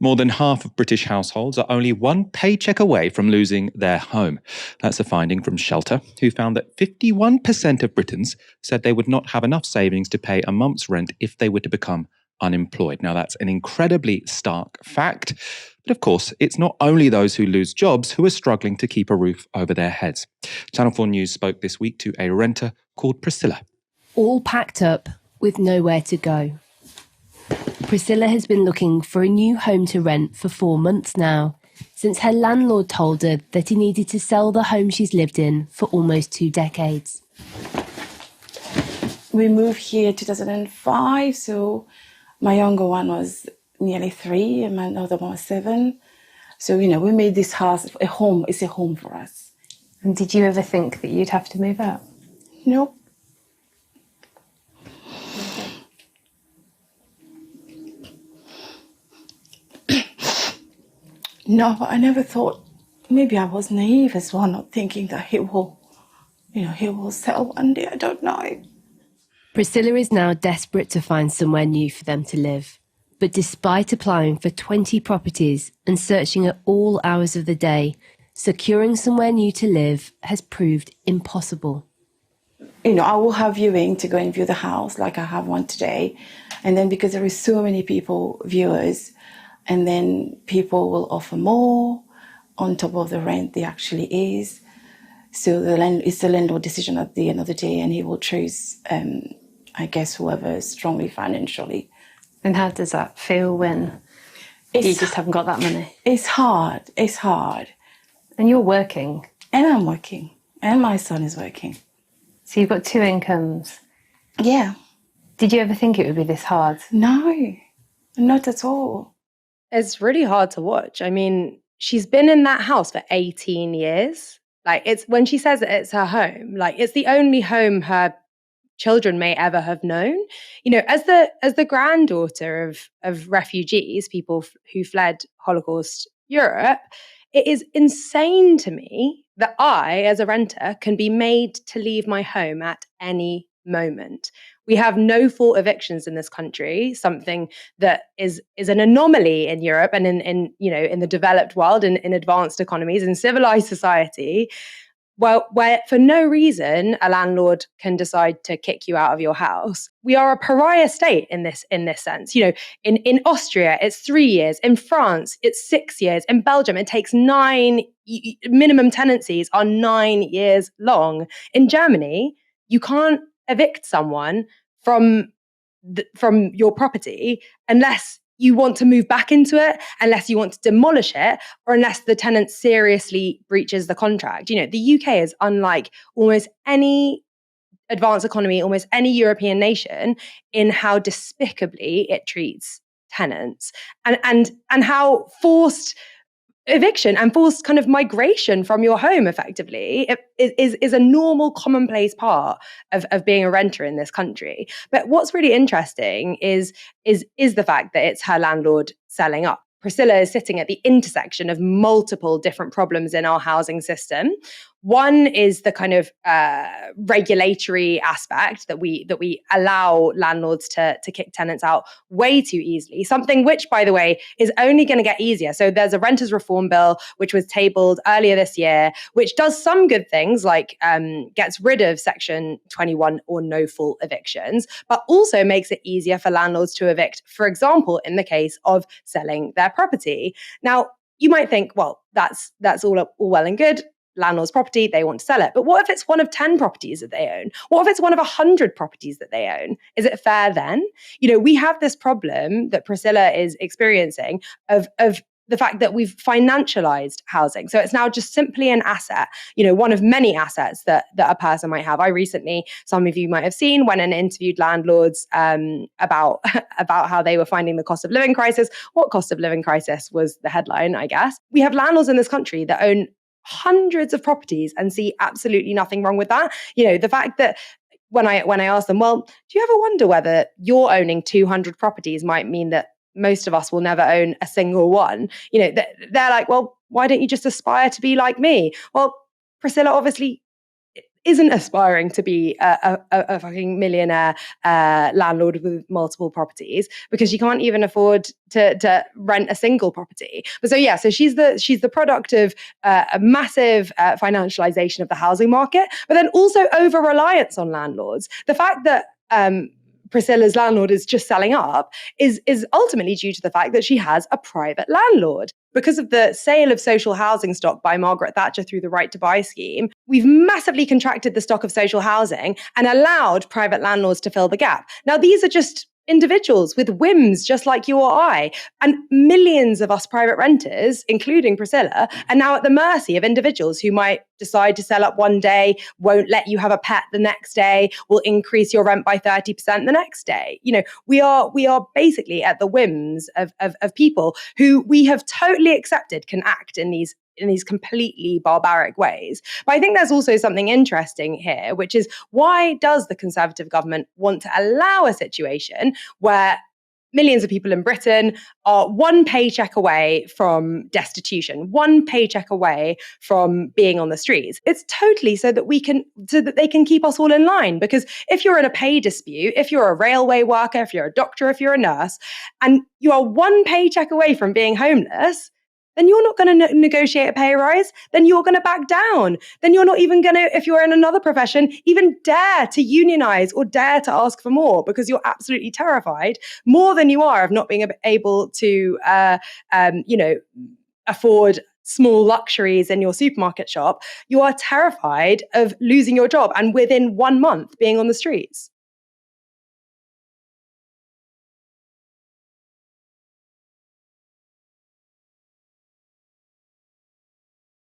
More than half of British households are only one paycheck away from losing their home. That's a finding from Shelter, who found that 51% of Britons said they would not have enough savings to pay a month's rent if they were to become unemployed. Now, that's an incredibly stark fact. But of course, it's not only those who lose jobs who are struggling to keep a roof over their heads. Channel 4 News spoke this week to a renter called Priscilla. All packed up with nowhere to go. Priscilla has been looking for a new home to rent for 4 months now, since her landlord told her that he needed to sell the home she's lived in for almost 2 decades. We moved here 2005, so my younger one was nearly 3 and my other one was 7. So, we made this house a home. It's a home for us. And did you ever think that you'd have to move out? Nope. No, but I never thought, maybe I was naive as well, not thinking that he will settle one day. I don't know. Priscilla is now desperate to find somewhere new for them to live. But despite applying for 20 properties and searching at all hours of the day, securing somewhere new to live has proved impossible. I will have viewing to go and view the house, like I have one today. And then because there is so many viewers, and then people will offer more on top of the rent there actually is. So it's the landlord decision at the end of the day, and he will choose, whoever is strongly financially. And how does that feel when you just haven't got that money? It's hard. And you're working. And I'm working. And my son is working. So you've got 2 incomes. Yeah. Did you ever think it would be this hard? No, not at all. It's really hard to watch. I mean, she's been in that house for 18 years. Like, it's when she says that it's her home, like it's the only home her children may ever have known. As the granddaughter of refugees, people who fled Holocaust Europe, it is insane to me that I, as a renter, can be made to leave my home at any moment. We have no fault evictions in this country, something that is an anomaly in Europe and in the developed world, in advanced economies, in civilized society. Well, where for no reason a landlord can decide to kick you out of your house. We are a pariah state in this sense. In Austria, it's 3 years. In France, it's 6 years. In Belgium, it takes 9. Minimum tenancies are 9 years long. In Germany, you can't evict someone from your property unless you want to move back into it, unless you want to demolish it, or unless the tenant seriously breaches the contract. The UK is unlike almost any advanced economy, almost any European nation, in how despicably it treats tenants and how forced eviction and forced kind of migration from your home effectively is a normal, commonplace part of being a renter in this country. But what's really interesting is the fact that it's her landlord selling up. Priscilla is sitting at the intersection of multiple different problems in our housing system. One is the kind of regulatory aspect that we allow landlords to kick tenants out way too easily, something which, by the way, is only going to get easier. So there's a renters reform bill which was tabled earlier this year, which does some good things like gets rid of Section 21 or no-fault evictions, but also makes it easier for landlords to evict, for example, in the case of selling their property. Now, you might think, well, that's all well and good. Landlord's property, they want to sell it. But what if it's one of 10 properties that they own? What if it's one of 100 properties that they own? Is it fair then? We have this problem that Priscilla is experiencing of the fact that we've financialized housing. So it's now just simply an asset, one of many assets that a person might have. I recently, some of you might have seen, went and interviewed landlords about how they were finding the cost of living crisis. What cost of living crisis was the headline, I guess. We have landlords in this country that own hundreds of properties and see absolutely nothing wrong with that. The fact that when I ask them, well, do you ever wonder whether you're owning 200 properties might mean that most of us will never own a single one? They're like, well, why don't you just aspire to be like me? Well, Priscilla obviously isn't aspiring to be a fucking millionaire landlord with multiple properties, because she can't even afford to rent a single property. But so she's the product of a massive financialization of the housing market, but then also over reliance on landlords. The fact that Priscilla's landlord is just selling up is ultimately due to the fact that she has a private landlord. Because of the sale of social housing stock by Margaret Thatcher through the Right to Buy scheme, we've massively contracted the stock of social housing and allowed private landlords to fill the gap. Now, these are just individuals with whims just like you or I. And millions of us private renters, including Priscilla, are now at the mercy of individuals who might decide to sell up one day, won't let you have a pet the next day, will increase your rent by 30% the next day. We are basically at the whims of people who we have totally accepted can act in these completely barbaric ways. But I think there's also something interesting here, which is, why does the Conservative government want to allow a situation where millions of people in Britain are one paycheck away from destitution, one paycheck away from being on the streets? It's totally so that they can keep us all in line. Because if you're in a pay dispute, if you're a railway worker, if you're a doctor, if you're a nurse, and you are one paycheck away from being homeless, then you're not going to negotiate a pay rise. Then you're going to back down. Then you're not even going to, if you're in another profession, even dare to unionize or dare to ask for more, because you're absolutely terrified, more than you are of not being able to, afford small luxuries in your supermarket shop. You are terrified of losing your job and within 1 month being on the streets.